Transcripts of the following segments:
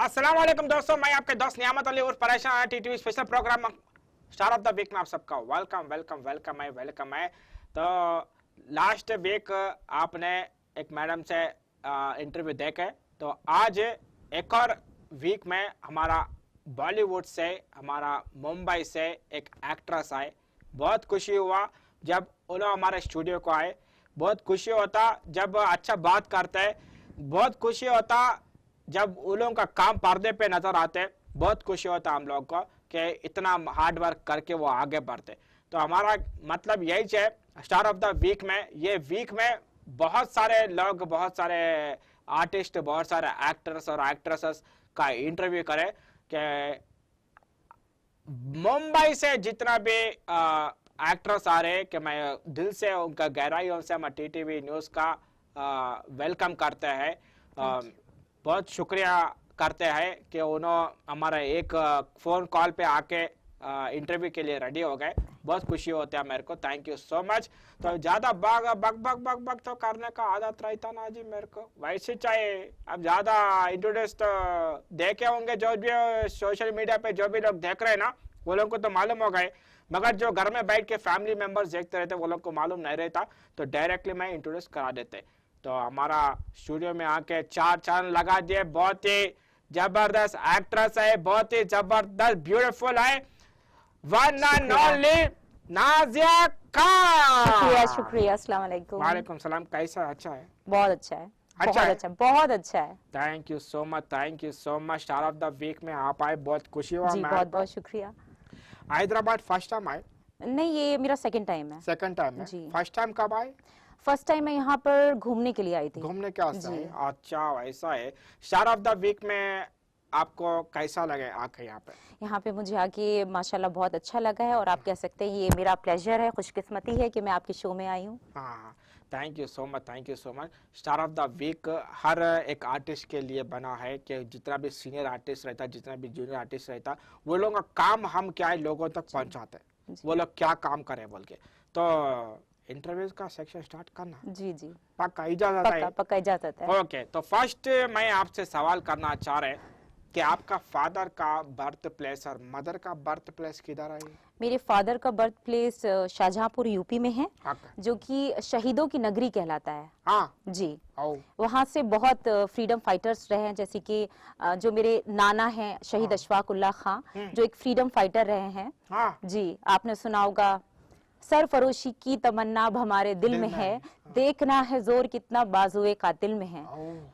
अस्सलाम वालेकुम दोस्तों, मैं आपके दोस्त नियामत अली और परेशान TTV special programme star of the week में आप सबका वेलकम है। तो लास्ट वीक आपने एक मैडम से इंटरव्यू देखे, तो आज एक और वीक में हमारा बॉलीवुड से, हमारा मुंबई से एक एक्ट्रेस आए। बहुत खुशी हुआ जब उन्होंने हमारे स्टूडियो को आए। बहुत खुशी होता जब अच्छा बात करते, बहुत खुशी होता जब उन लोगों का काम पर्दे पे नजर आते। बहुत खुशी होता हम लोग को कि इतना हार्ड वर्क करके वो आगे बढ़ते। तो हमारा मतलब यही है स्टार ऑफ द वीक में, ये वीक में बहुत सारे लोग, बहुत सारे आर्टिस्ट, बहुत सारे एक्टर्स और एक्ट्रेसेस का इंटरव्यू करे कि मुंबई से जितना भी एक्टर्स आ रहे कि मैं दिल से उनका गहराइयों से मैं टीटीवी न्यूज़ का वेलकम करते हैं। बहुत शुक्रिया करते हैं कि उन्होंने हमारा एक फ़ोन कॉल पे आके इंटरव्यू के लिए रेडी हो गए। बहुत खुशी होती है मेरे को, थैंक यू सो मच। तो ज़्यादा बग तो करने का आदत रहता ना जी मेरे को, वैसे चाहिए। अब ज़्यादा इंट्रोड्यूस तो देखे होंगे, जो भी सोशल मीडिया पे जो भी लोग देख रहे हैं ना, वो लोग को तो मालूम हो गए, मगर जो घर में बैठ के फैमिली मेंबर्स देखते रहते वो लोग को मालूम नहीं रहता। तो डायरेक्टली मैं इंट्रोड्यूस करा देते। तो हमारा स्टूडियो में आके चार चांद लगा दिए। बहुत ही जबरदस्त एक्ट्रेस है, बहुत ही जबरदस्त ब्यूटीफुल है, one and only Nazia Khan. शुक्रिया। अस्सलाम वालेकुम। वालेकुम सलाम। कैसा? अच्छा है, बहुत अच्छा है, अच्छा है, बहुत अच्छा है। Thank you so much, thank you so much. Star of the week में आप आए, बहुत खुशी हुआ। जी, बहुत बहुत शुक्रिया। हैदराबाद फर्स्ट टाइम आए? नहीं, ये मेरा सेकंड टाइम है। सेकंड टाइम है। जी। फर्स्ट टाइम कब आए? फर्स्ट टाइम मैं यहाँ पर घूमने के लिए आई थी। घूमने के वास्ते आए? अच्छा, वैसा है। स्टार ऑफ द वीक में आपको कैसा लगे आके यहाँ पे? यहाँ पे मुझे आके माशाल्लाह बहुत अच्छा लगा है, और आप कह सकते हैं ये मेरा प्लेजर है, खुशकिस्मती है कि मैं आपके शो में आई हूँ। हाँ, thank you so much, thank you so much. Star of the week हर एक आर्टिस्ट के लिए बना है कि जितना भी सीनियर आर्टिस्ट रहता है, जितना भी जूनियर आर्टिस्ट रहता है, वो लोगों का काम हम क्या है लोगों तक पहुँचाते हैं, वो लोग क्या काम करें बोल के। तो इंटरव्यूज का सेक्शन स्टार्ट करना? जी जी, पक्का इजाजत है? पक्का इजाजत है। ओके, तो फर्स्ट मैं आपसे सवाल करना चाह रहे कि आपका फादर का बर्थ प्लेस और मदर का बर्थ प्लेस किधर है? मेरे फादर का बर्थ प्लेस शाहजहांपुर यूपी में है, Okay. जो कि शहीदों की नगरी कहलाता है। हाँ जी, ओ वहाँ से बहुत फ्रीडम फाइटर्स रहे हैं, जैसे कि जो मेरे नाना हैं शहीद अशफाक उल्लाह खां, जो एक फ्रीडम फाइटर रहे हैं। हाँ जी, आपने सुना होगा, सरफरोशी की तमन्ना अब हमारे दिल में है, देखना है जोर कितना बाजुए कातिल में है।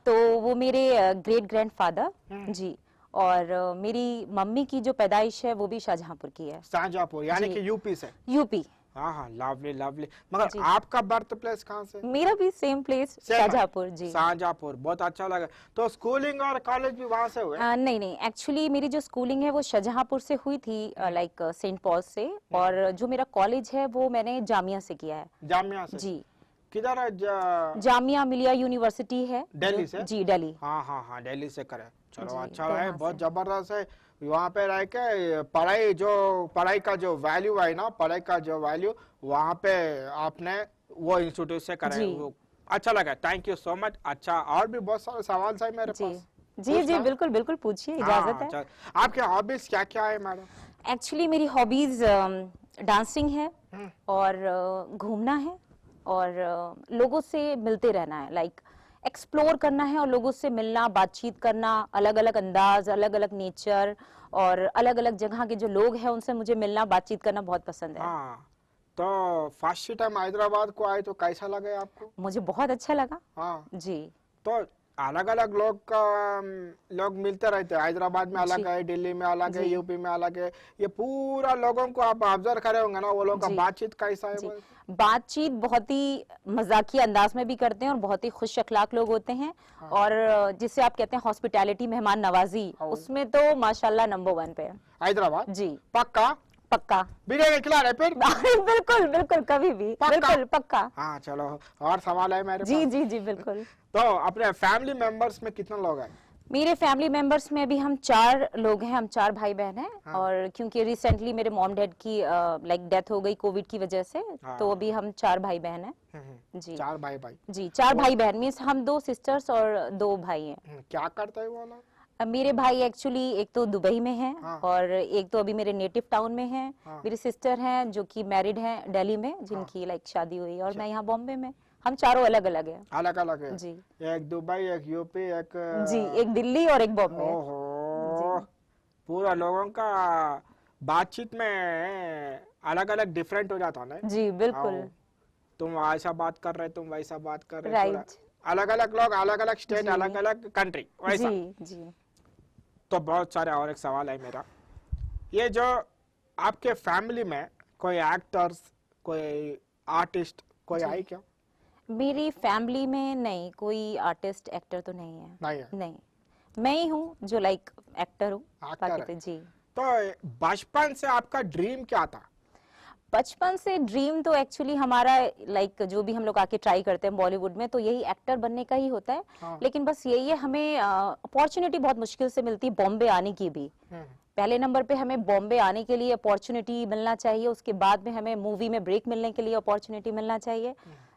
तो वो मेरे ग्रेट ग्रैंडफादर जी, और मेरी मम्मी की जो पैदाइश है वो भी शाहजहांपुर की है। शाहजहांपुर यानी कि यूपी से? यूपी। हाँ हाँ, लवली लवली। मगर आपका बर्थ प्लेस कहाँ से? मेरा भी सेम प्लेस, शाहजहांपुर। जी, शाहजहांपुर, बहुत अच्छा लगा। तो स्कूलिंग और कॉलेज भी वहाँ से हुए? नहीं, एक्चुअली मेरी जो स्कूलिंग है वो शाहजहांपुर से हुई थी, लाइक सेंट पॉल से, और जो मेरा कॉलेज है वो मैंने जामिया से किया है। जामिया से? जी। किधर है? जामिया मिलिया यूनिवर्सिटी है दिल्ली से? जी, दिल्ली। हाँ हाँ हाँ, दिल्ली से करे। चलो अच्छा तो है, बहुत जबरदस्त है। वहाँ पे रह के पढ़ाई का जो वैल्यू है ना, पढ़ाई का जो वैल्यू वहाँ पे आपने वो इंस्टीट्यूट से करे, वो अच्छा लगा। Thank you so much. अच्छा, और भी बहुत सारे सवाल है मेरे पास। जी जी, बिल्कुल बिल्कुल, पूछिए, इजाजत है। आपके हॉबीज क्या क्या है मैडम? एक्चुअली मेरी हॉबीज डांसिंग है, और घूमना है, और लोगों से मिलते रहना है, लाइक एक्सप्लोर करना है, और लोगों से मिलना, बातचीत करना, अलग अलग अंदाज, अलग अलग नेचर, और अलग अलग जगह के जो लोग हैं उनसे मुझे मिलना, बातचीत करना बहुत पसंद है। हाँ, तो फर्स्ट टाइम हैदराबाद को आए तो कैसा लगा आपको? मुझे बहुत अच्छा लगा। हाँ जी, तो अलग अलग लोग मिलते रहते हैं, हैदराबाद में अलग है, दिल्ली में अलग है, यूपी में अलग है। ये पूरा लोगों को आप ऑब्जर्व करे होंगे ना, वो लोग का बातचीत कैसा है? बातचीत बहुत ही मजाकिया अंदाज में भी करते हैं, और बहुत ही खुश अखलाक लोग होते हैं। और जिसे आप कहते हैं हॉस्पिटैलिटी, मेहमान नवाजी, उसमें तो माशाल्लाह नंबर 1 पे है हैदराबाद। जी, पक्का पक्का। बिरयानी खिला रहे फिर? बिल्कुल बिल्कुल, कभी भी, बिल्कुल पक्का। हाँ चलो, और सवाल है मेरे जी पास। जी जी, बिल्कुल। तो अपने फैमिली मेंबर्स में कितने लोग हैं? मेरे फैमिली मेंबर्स में अभी हम 4 लोग हैं, हम 4 भाई बहन हैं। हाँ। और क्योंकि रिसेंटली मेरे मॉम डैड की लाइक डेथ हो गई कोविड की वजह से, हाँ। तो अभी हम 4 भाई बहन हैं। जी, 4 भाई? जी, 4 भाई बहन, मीन्स हम 2 सिस्टर्स और 2 भाई हैं। क्या करता है वो लोग? मेरे भाई एक्चुअली एक तो दुबई में है हाँ। और एक तो अभी मेरे नेटिव टाउन में है। हाँ। मेरी सिस्टर हैं जो कि मैरिड हैं दिल्ली में, जिनकी लाइक शादी हुई है, और मैं यहाँ बॉम्बे में। हम चारों अलग अलग हैं। अलग अलग है। जी एक दुबई, एक यूपी, एक जी, एक दिल्ली और एक बॉम्बे। ओहो, जी पूरा लोगों का बातचीत में अलग अलग डिफरेंट हो जाता ना। जी बिल्कुल। आओ, तुम ऐसा बात कर रहे, तुम वैसा बात कर रहे, पूरा राइट। अलग अलग लोग, अलग अलग स्टेट, जी अलग अलग कंट्री, वैसा। जी जी। तो बहुत सारे, और एक सवाल है मेरा, ये जो आपके फैमिली में कोई एक्टर्स, कोई आर्टिस्ट, कोई जी। आई क्या? मेरी फैमिली में नहीं, कोई आर्टिस्ट एक्टर तो नहीं है। नहीं है। नहीं, मैं ही हूँ जो लाइक एक्टर हूँ। एक्टर बाकी है। तो जी, तो बचपन से आपका ड्रीम क्या था? बचपन से ड्रीम तो एक्चुअली हमारा लाइक जो भी हम लोग आके ट्राई करते हैं बॉलीवुड में, तो यही एक्टर बनने का ही होता है। हाँ। लेकिन बस यही है, हमें अपॉर्चुनिटी बहुत मुश्किल से मिलती है बॉम्बे आने की भी। पहले नंबर पे हमें बॉम्बे आने के लिए अपॉर्चुनिटी मिलना चाहिए, उसके बाद में हमें मूवी में ब्रेक मिलने के लिए अपॉर्चुनिटी मिलना चाहिए।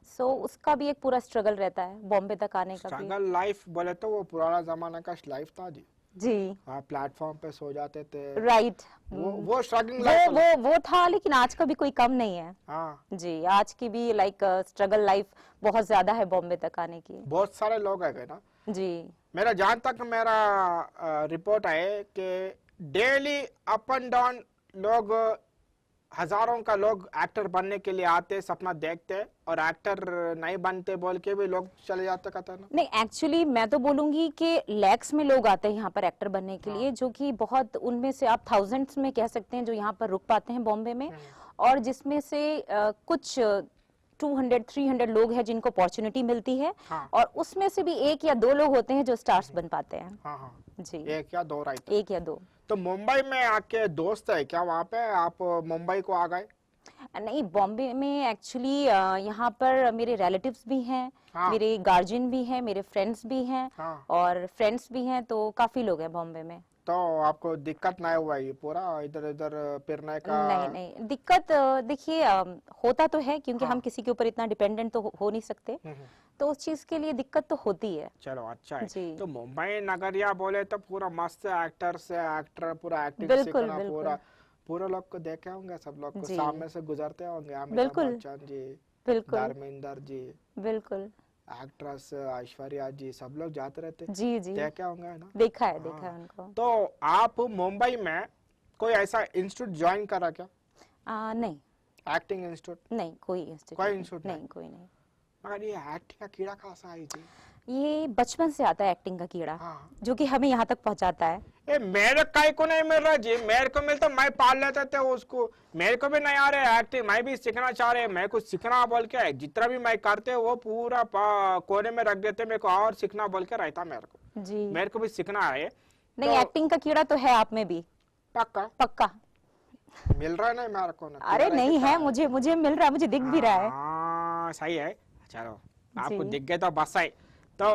सो उसका भी एक पूरा स्ट्रगल रहता है बॉम्बे तक आने का भी। स्ट्रगल लाइफ बोले तो वो पुराना जमाना का लाइफ था जी। जी आप प्लेटफॉर्म पे सो जाते थे। राइट। वो स्ट्रगलिंग वो लाइफ। वो था, लेकिन आज का भी कोई कम नहीं है। हाँ, जी, आज की भी लाइक स्ट्रगल लाइफ बहुत ज्यादा है बॉम्बे तक आने की। बहुत सारे लोग है ना। जी मेरा जहाँ तक मेरा रिपोर्ट है कि डेली अप एंड डाउन लोग, हजारों का लोग एक्टर बनने के लिए आते, सपना देखते, और एक्टर नहीं बनते बोल के भी लोग चले जाते, कहते हैं ना। नहीं, एक्चुअली मैं तो बोलूंगी कि लैक्स में लोग आते हैं यहाँ पर एक्टर बनने के लिए, जो कि बहुत, उनमें से आप थाउजेंड्स में कह सकते हैं जो यहाँ पर रुक पाते हैं बॉम्बे में, और जिसमें से कुछ 200-300 लोग हैं जिनको अपॉर्चुनिटी मिलती है। हाँ। और उसमें से भी 1 या 2 लोग होते हैं जो स्टार्स बन पाते हैं। हाँ हाँ, जी, एक या दो राइट। 1 या 2। तो मुंबई में आके दोस्त है क्या वहाँ पे? आप मुंबई को आ गए? नहीं, बॉम्बे में एक्चुअली यहाँ पर मेरे रिलेटिव्स भी हैं। हाँ। मेरे गार्जियन भी हैं, मेरे फ्रेंड्स भी हैं। हाँ। और फ्रेंड्स भी हैं, तो काफी लोग हैं बॉम्बे में। तो आपको दिक्कत नहीं हुआ ये पूरा इधर उधर फिरने का? नहीं नहीं, दिक्कत देखिए होता तो है, क्योंकि हाँ। हम किसी के ऊपर इतना डिपेंडेंट तो हो नहीं सकते। तो उस चीज के लिए दिक्कत तो होती है। चलो अच्छा है। जी। तो मुंबई नगरिया बोले तो पूरा मस्त एक्टर से एक्टर, पूरा एक्टिंग बिल्कुल, सीखना, बिल्कुल। पूरा पूरा लोग को देखे होंगे, सब लोग को जी। सामने से गुजरते होंगे। अमिताभ बिल्कुल। बच्चन जी, बिल्कुल धर्मेंद्र जी, बिल्कुल। एक्ट्रेस ऐश्वर्या जी, सब लोग जाते रहते, जी जी, देखे होंगे ना। देखा है, देखा है हाँ। उनको। तो आप मुंबई में कोई ऐसा इंस्टीट्यूट ज्वाइन करा क्या? नहीं एक्टिंग इंस्टीट्यूट? नहीं, कोई इंस्टीट्यूट कोई इंस्टीट्यूट नहीं, कोई नहीं। मगर ये एक्टिंग का कीड़ा कहाँ से आई थी? ये बचपन से आता है एक्टिंग का कीड़ा, हाँ। जो कि हमें यहाँ तक पहुँचाता है। ए, मेरे काई को नहीं मिल रहा जी, मेरे को मिलता मैं पाल लेते थे उसको। मेरे को भी नहीं आ रहा एक्टिंग, मैं भी सीखना चाह रहे, मैं कुछ सीखना बोल के जितना भी मैं करते वो पूरा कोने में रख देते, मेरे को और सीखना बोल के रहता मेरे को। जी, मेरे को भी सीखना है। नहीं, तो एक्टिंग का कीड़ा तो है आप में भी, पक्का पक्का। मिल रहा है नहीं मेरे को ना? अरे नहीं है, मुझे मिल रहा है, मुझे दिख भी रहा है। हाँ सही है। चलो आपको जी। दिख गए तो बस है। तो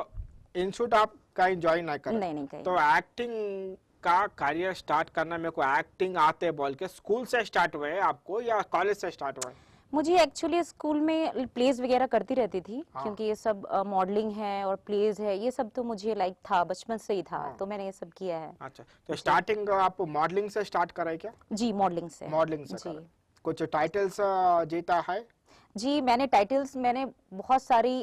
इंस्टीट्यूट आप कहीं ज्वाइन नहीं कर? नहीं नहीं, कहीं तो एक्टिंग का करियर स्टार्ट करना, मेरे को एक्टिंग आते बोल के स्कूल से स्टार्ट हुए आपको या कॉलेज से स्टार्ट हुए? मुझे एक्चुअली स्कूल में प्लेज वगैरह करती रहती थी। हाँ। क्योंकि ये सब मॉडलिंग है और प्लेज है, ये सब तो मुझे लाइक था, बचपन से ही था। हाँ। तो मैंने ये सब किया है। अच्छा, तो स्टार्टिंग आप मॉडलिंग से स्टार्ट करे क्या? जी, मॉडलिंग से। मॉडलिंग से जी करे। कुछ टाइटल्स जीता है? जी, मैंने बहुत सारी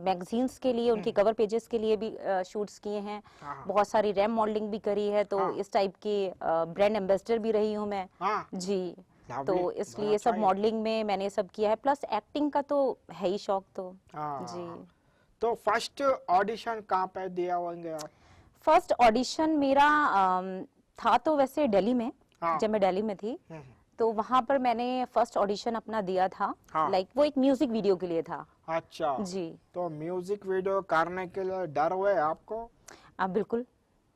मैगजीन्स के लिए, उनके कवर पेजेस के लिए भी शूट्स किए हैं। हाँ। बहुत सारी रैम मॉडलिंग भी करी है, तो हाँ। इस टाइप के ब्रांड एम्बेसडर भी रही हूँ मैं। हाँ। जी, Lovely, तो बहुत इसलिए अच्छा सब है। मॉडलिंग में मैंने सब किया है, प्लस एक्टिंग का तो है ही शौक तो। हाँ। जी। तो फर्स्ट ऑडिशन कहाँ पे दिया होंगे आप? फर्स्ट ऑडिशन मेरा था तो वैसे दिल्ली में। हाँ। जब मैं दिल्ली में थी, तो वहां पर मैंने फर्स्ट ऑडिशन अपना दिया था। हाँ। लाइक वो एक म्यूजिक वीडियो के लिए था। अच्छा। जी। तो म्यूजिक वीडियो करने के लिए डर हुए आपको? बिल्कुल।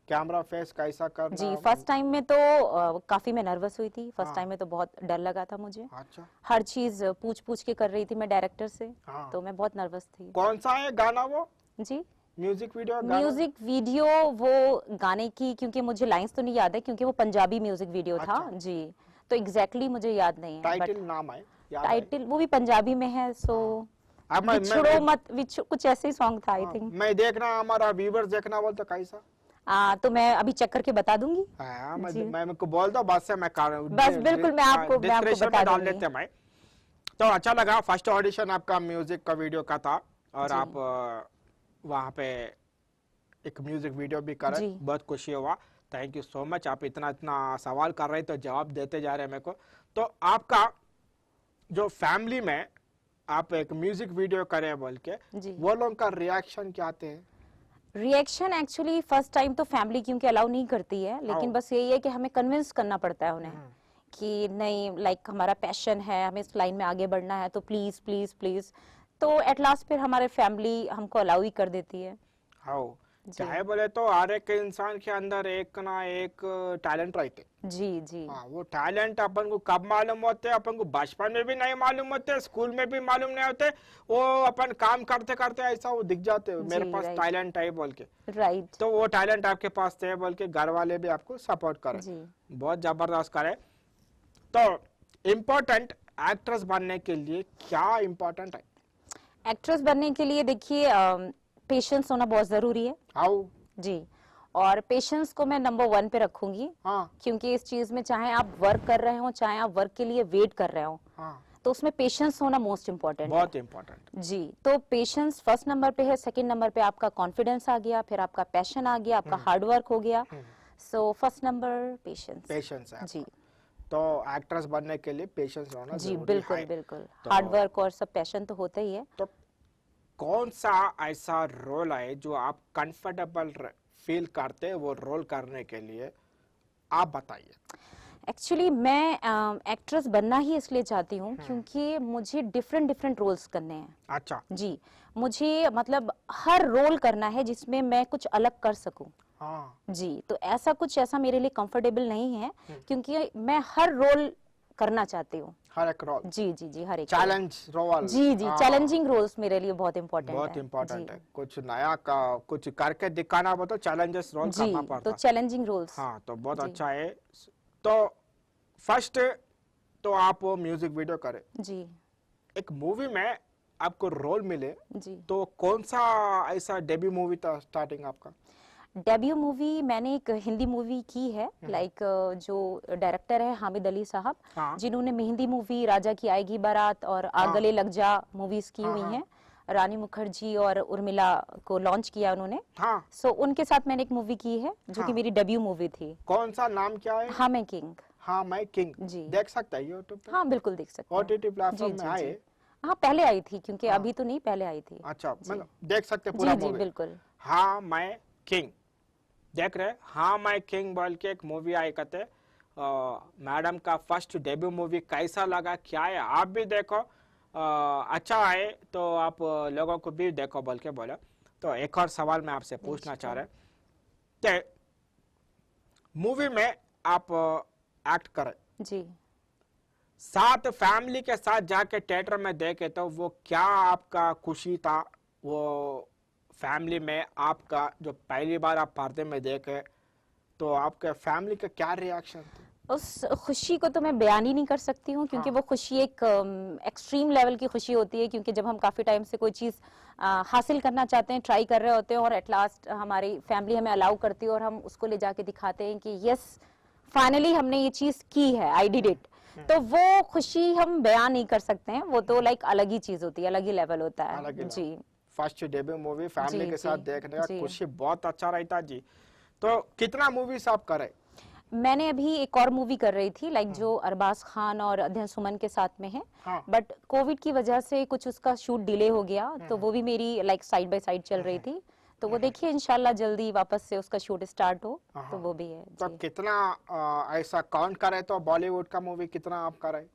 कैमरा फेस कैसा करना? जी, फर्स्ट टाइम में तो काफी मैं नर्वस हुई थी। फर्स्ट हाँ। टाइम में तो बहुत डर लगा था मुझे। अच्छा। हर चीज पूछ पूछ के कर रही थी मैं डायरेक्टर से। हाँ। तो मैं बहुत नर्वस थी। कौन सा है गाना वो? जी, म्यूजिक वीडियो गाना? म्यूजिक वीडियो वो गाने की, क्योंकि मुझे लाइंस तो नहीं याद है, क्योंकि वो पंजाबी म्यूजिक वीडियो था। अच्छा। जी, तो एग्जैक्टली मुझे याद नहीं है। टाइटल नाम है याद है? टाइटल वो भी पंजाबी में है। सो अब विछड़ो मत, कुछ ऐसे ही सॉन्ग था आई थिंक। मैं देखना, हमारा व्यूवर्स देखना बोलते कैसा? तो मैं अभी चेक करके बता दूंगी। हाँ, जी। मैं मेरे को बोल दो, बस से मैं बस बिल्कुल मैं आपको डिस्क्रिप्शन बता में डाल दूंगी। देते हैं मैं। तो अच्छा लगा, फर्स्ट ऑडिशन आपका म्यूजिक का वीडियो का था और जी। आप वहाँ पे एक म्यूजिक वीडियो भी करे, जी। बहुत खुशी हुआ। थैंक यू सो मच, आप इतना इतना सवाल कर रहे तो जवाब देते जा रहे हैं मेरे को। तो आपका जो फैमिली में आप एक म्यूजिक वीडियो करे बोल के, जी। वो लोग का रिएक्शन क्या आते हैं? रिएक्शन एक्चुअली फर्स्ट टाइम तो फैमिली क्योंकि अलाउ नहीं करती है, हाँ। लेकिन बस यही है कि हमें कन्विंस करना पड़ता है उन्हें कि नहीं, लाइक हमारा पैशन है, हमें इस लाइन में आगे बढ़ना है, तो प्लीज प्लीज प्लीज। तो एट लास्ट फिर हमारे फैमिली हमको अलाउ ही कर देती है। हाँ, जी। चाहे बोले तो हर एक इंसान के अंदर एक ना एक टैलेंट रहते। जी जी हाँ, वो टैलेंट अपन को कब मालूम होते, अपन को बचपन में भी नहीं मालूम होते, स्कूल में भी मालूम नहीं होते, वो अपन काम करते करते ऐसा वो दिख जाते, मेरे जी, पास right. टैलेंट है बोल के। राइट। तो वो टैलेंट आपके पास थे बोल के घर वाले भी आपको सपोर्ट करे, जी। बहुत जबरदस्त करे। तो इम्पोर्टेंट एक्ट्रेस बनने के लिए क्या इम्पोर्टेंट है? एक्ट्रेस बनने के लिए देखिए पेशेंस होना बहुत जरूरी है। हाउ? जी। और पेशेंस को मैं नंबर 1 पे रखूंगी, हाँ क्योंकि इस चीज में चाहे आप वर्क कर रहे हो, चाहे आप वर्क के लिए वेट कर रहे हो, हाँ, तो उसमें पेशेंस होना मोस्ट इम्पोर्टेंट है। बहुत इम्पोर्टेंट। जी। तो पेशेंस फर्स्ट नंबर पे है, सेकंड नंबर पे आपका कॉन्फिडेंस आ गया, फिर आपका पैशन आ गया, आपका हार्ड वर्क हो गया। So first number patience. Patience है। जी। तो एक्ट्रेस बनने के लिए पेशेंस होना जी जरूरी बिल्कुल है। बिल्कुल, तो- हार्ड वर्क और सब पैशन तो होता ही है। तो कौन सा ऐसा रोल है जो आप कंफर्टेबल फील करते हैं वो रोल करने के लिए, आप बताइए। एक्चुअली मैं एक्ट्रेस बनना ही इसलिए चाहती हूँ क्योंकि मुझे डिफरेंट डिफरेंट रोल्स करने हैं। अच्छा। जी। मुझे मतलब हर रोल करना है जिसमें मैं कुछ अलग कर सकूं। हाँ, जी। तो ऐसा मेरे लिए कंफर्टेबल नहीं है, क्योंकि मैं हर रोल करना चाहती हूँ। हर एक रोल जी जी जी, हर एक रोल। Challenge role. जी जी, हाँ, चैलेंजिंग रोल्स मेरे लिए बहुत इम्पोर्टेंट है। बहुत इम्पोर्टेंट जी। है, कुछ नया का कुछ करके दिखाना हो तो चैलेंजेस रोल जी, करना तो पड़ता। Challenging roles. हाँ, तो बहुत जी। अच्छा है। तो फर्स्ट तो आप म्यूजिक वीडियो करें, जी एक मूवी में आपको रोल मिले, जी। तो कौन सा ऐसा डेब्यू मूवी था स्टार्टिंग आपका? डेब्यू मूवी मैंने एक हिंदी मूवी की है, लाइक जो डायरेक्टर है हामिद अली साहब, हाँ। जिन्होंने मेहंदी मूवी, राजा की आएगी बारात और आग गले लग जा मूवीज की हुई हैं। रानी मुखर्जी और उर्मिला को लॉन्च किया उन्होंने। हाँ, सो उनके साथ मैंने एक मूवी की है जो कि हाँ। मेरी डेब्यू मूवी थी। कौन सा नाम क्या है? हाँ मैं किंग। हाँ, मैं किंग। जी। देख सकता है यूट्यूब पे? हाँ बिल्कुल देख सकते हैं। OTT प्लेटफॉर्म जी, में जी, आए? जी। हाँ पहले आई थी, क्योंकि अभी तो नहीं, पहले आई थी। अच्छा, जी। मतलब देख सकते हैं पूरा जी जी मूवी? बिल्कुल। हाँ मैं किंग देख रहे? हाँ मैं किंग बोल के एक मूवी आई कहते, मैडम का फर्स्ट डेब्यू मूवी कैसा लगा, क्या है, आप भी देखो, अच्छा है तो आप लोगों को भी देखो बोल के बोला। तो एक और सवाल मैं आपसे पूछना चाह रहा कि मूवी में आप एक्ट करें, जी। साथ फैमिली के साथ जाके थिएटर में देखे, तो वो क्या आपका खुशी था, वो फैमिली में आपका जो पहली बार आप पर्दे में देखे, तो आपके फैमिली का क्या रिएक्शन था? उस खुशी को तो मैं बयान ही नहीं कर सकती हूँ, क्योंकि वो खुशी एक एक्सट्रीम लेवल की खुशी होती है, क्योंकि जब हम काफी टाइम से कोई चीज हासिल करना चाहते हैं, ट्राई कर रहे होते हैं, और एट लास्ट हमारी फैमिली हमें अलाउ करती है और हम उसको ले जाके दिखाते हैं कि यस फाइनली हमने ये चीज की है, आई डिड इट। तो वो खुशी हम बयान नहीं कर सकते हैं, वो तो लाइक अलग ही चीज होती है, अलग ही लेवल होता अलग ही है। level। जी फर्स्ट डेब्यू मूवी फैमिली जी, के साथ जी, देखने का जी। खुशी बहुत अच्छा रहता जी। तो कितना मूवीज आप करे? मैंने अभी एक और मूवी कर रही थी, लाइक जो अरबाज खान और अध्ययन सुमन के साथ में है, हाँ। बट कोविड की वजह से कुछ उसका शूट डिले हो गया, तो वो भी मेरी लाइक साइड बाय साइड चल रही थी। तो वो देखिए इंशाल्लाह जल्दी वापस से उसका शूट स्टार्ट हो, तो वो भी है। तो जी। कितना ऐसा काउंट करे तो बॉलीवुड का मूवी कितना आप करे?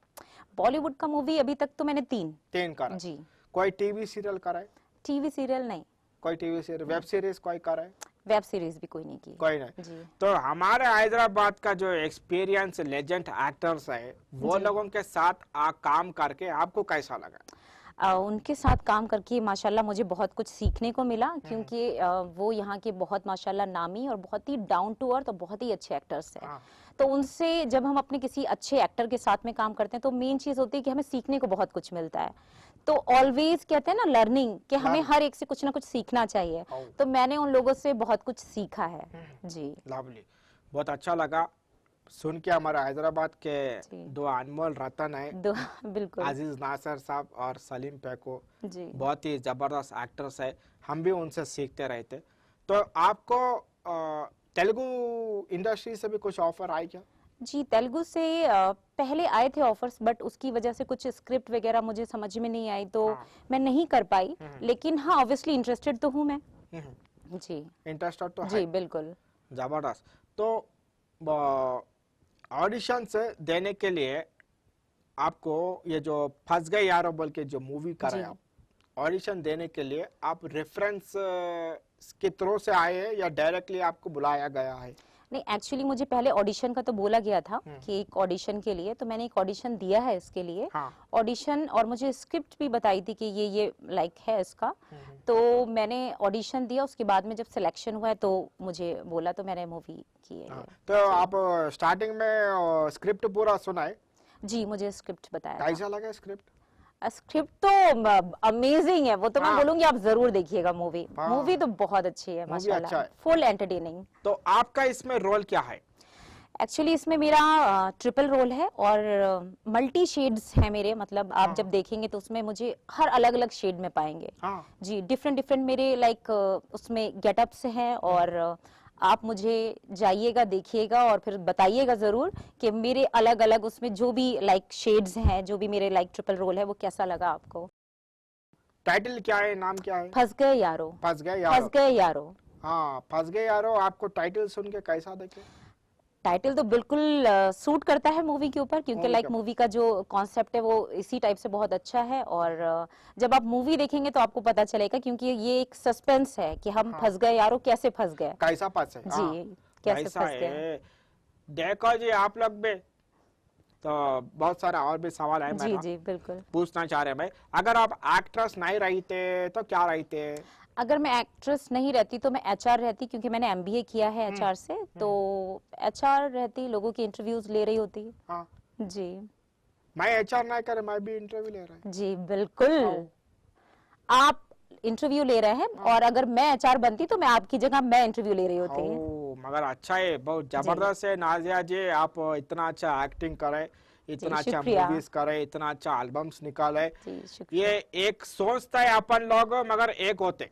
बॉलीवुड का मूवी अभी तक तो मैंने 3। 3 करे। जी। कोई टीवी सीरियल करे? टीवी सीरियल नहीं, कोई टीवी सीरियल, वेब सीरीज कोई करे? वेब सीरीज भी कोई नहीं की। कोई नहीं। जी। तो हमारे हैदराबाद का जो एक्सपीरियंस लेजेंड एक्टर्स है, वो जी। लोगों के साथ काम करके आपको कैसा लगा? उनके साथ काम करके माशाल्लाह मुझे बहुत कुछ सीखने को मिला, क्योंकि वो यहाँ के बहुत माशाल्लाह नामी और बहुत ही डाउन टू अर्थ और बहुत ही अच्छे एक्टर्स हैं। हाँ। तो उनसे जब हम अपने किसी अच्छे एक्टर के साथ में काम करते हैं तो मेन चीज होती है कि हमें सीखने को बहुत कुछ मिलता है। तो ऑलवेज कहते हैं ना लर्निंग, कि हमें हर एक से कुछ ना कुछ सीखना चाहिए। हाँ। तो मैंने उन लोगों से बहुत कुछ सीखा है। जी लवली, बहुत अच्छा लगा सुन के। हमारे हैदराबाद के जी। दो अनमोल रतन है, दो बिल्कुल अजीज नासर साहब और सलीम पैको, जी। बहुत ही जबरदस्त एक्टर्स है। हम भी उनसे सीखते रहते। तो आपको तेलुगु इंडस्ट्री से भी कुछ ऑफर आए क्या? जी तेलुगु से पहले आए थे ऑफर्स, बट उसकी वजह से कुछ स्क्रिप्ट वगैरह मुझे समझ में नहीं आई, तो हाँ। मैं नहीं कर पाई। लेकिन हाँ ऑब्वियसली इंटरेस्टेड तो हूँ मैं। जी इंटरेस्टेड तो है, जी बिल्कुल। जबरदस्त। तो ऑडिशन से देने के लिए आपको ये जो फंस गए यारो बोल के जो मूवी कर रहे जी। हैं आप, ऑडिशन देने के लिए आप रेफरेंस के थ्रू से आए हैं या डायरेक्टली आपको बुलाया गया है? नहीं एक्चुअली मुझे पहले ऑडिशन का तो बोला गया था कि एक ऑडिशन के लिए, तो मैंने एक ऑडिशन दिया है इसके लिए। हाँ। ऑडिशन और मुझे स्क्रिप्ट भी बताई थी कि ये लाइक है इसका। तो मैंने ऑडिशन दिया, उसके बाद में जब सिलेक्शन हुआ है तो मुझे बोला, तो मैंने मूवी की है। हाँ। तो आप स्टार्टिंग में स्क्रिप्ट पूरा सुना है, जी मुझे स्क्रिप्ट बताया कैसा लगा स्क्रिप्ट? स्क्रिप्ट तो अमेजिंग है, वो तो मैं हाँ। बोलूंगी आप जरूर देखिएगा मूवी। हाँ। मूवी तो बहुत अच्छी है मूवी माशाल्लाह, अच्छा है। Full entertaining. तो आपका इसमें रोल क्या है? एक्चुअली इसमें मेरा ट्रिपल रोल है और मल्टी शेड्स है मेरे, मतलब आप जब देखेंगे तो उसमें मुझे हर अलग अलग शेड में पाएंगे। हाँ। जी डिफरेंट डिफरेंट मेरे लाइक उसमें गेटअप्स हैं, और आप मुझे जाइएगा देखिएगा और फिर बताइएगा जरूर कि मेरे अलग अलग उसमें जो भी लाइक शेड्स हैं, जो भी मेरे लाइक ट्रिपल रोल है, वो कैसा लगा आपको। टाइटल क्या है, नाम क्या है? फंस गए यारो। फंस गए फंस यारो। गए यारो। हाँ, फंस गए यारो। आपको टाइटल सुन के कैसा देखे? टाइटल तो बिल्कुल सूट करता है मूवी के ऊपर, क्योंकि मूवी लाइक के- मूवी का जो कॉन्सेप्ट है वो इसी टाइप से बहुत अच्छा है। और जब आप मूवी देखेंगे तो आपको पता चलेगा, क्योंकि ये एक सस्पेंस है कि हम फंस गए यारो, कैसे फंस गए। कैसा फंस है? हाँ। जी कैसे कैसा फंस गए। है देखो जी आप लोग भी। तो बहुत सारा और भी सवाल है जी मेरा, जी बिल्कुल। पूछना चाह रहे हैं भाई। अगर आप एक्ट्रेस नहीं रहते तो क्या रहते? अगर मैं एक्ट्रेस नहीं रहती तो मैं एचआर रहती, क्योंकि मैंने एमबीए किया है एचआर से। तो एचआर रहती, लोगों की इंटरव्यूज ले रही होती। हाँ। जी मैं एचआर नहीं करे, मैं भी इंटरव्यू ले रहा है। जी बिल्कुल। आप इंटरव्यू ले रहे हैं, और अगर मैं एचआर बनती तो मैं आपकी जगह मैं इंटरव्यू ले रही होती। ओ, मगर अच्छा है, बहुत जबरदस्त है नाजिया जी। आप इतना अच्छा एक्टिंग करे, इतना अच्छा शुक्रिया। मूवीज करे, इतना अच्छा एल्बम्स निकाले। जी शुक्रिया। ये एक सोचता है अपन लोग, मगर एक होते।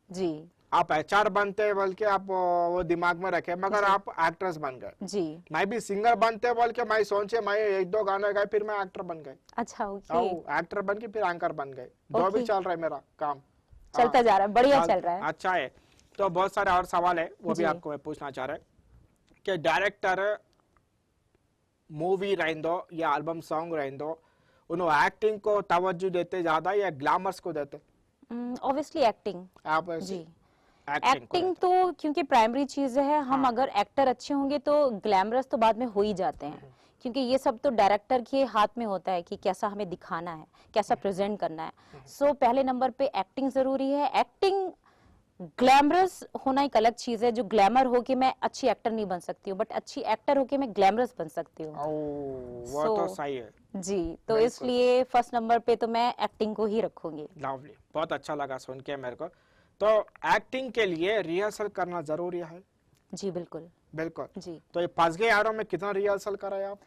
जी आप एचआर बनते बोल के आप वो दिमाग में रखे, मगर आप एक्ट्रेस बन गए। जी। मैं भी सिंगर बनते बोल के मैं सोचे, मैं एक दो गाने गाए, फिर मैं एक्टर बन गए। अच्छा ओके। एक्टर बन के फिर एंकर बन गए। दो भी ओके। चल रहा है मेरा काम। चलता जा रहा है, बढ़िया चल रहा है। अच्छा है। तो बहुत सारे और सवाल है, वो भी जी। आपको मैं पूछना चाह रहा है कि डायरेक्टर मूवी रहने दो या एल्बम सॉन्ग रहने दो, उन्होंने एक्टिंग को तवज्जो देते ज्यादा या ग्लैमर्स को देते? Obviously acting. आप जी एक्टिंग एक्टिंग तो क्योंकि प्राइमरी चीज है। हम अगर एक्टर अच्छे होंगे तो ग्लैमरस तो बाद में हो ही जाते हैं, क्योंकि ये सब तो डायरेक्टर के हाथ में होता है कि कैसा हमें दिखाना है, कैसा प्रेजेंट करना है। सो पहले नंबर पे एक्टिंग जरूरी है। एक्टिंग ग्लैमरस होना एक अलग चीज है। जो ग्लैमर हो के मैं अच्छी एक्टर नहीं बन सकती हूँ, बट अच्छी एक्टर होके मैं ग्लैमरस बन सकती हूँ। वो तो सही है। जी तो इसलिए फर्स्ट नंबर पे तो मैं एक्टिंग को ही रखूंगी। लवली, बहुत अच्छा लगा सुन के मेरे को। तो एक्टिंग के लिए रिहर्सल करना जरूरी है? जी बिल्कुल। बिल्कुल। जी तो ये फंस गए यारों में कितना रिहर्सल कराए आप?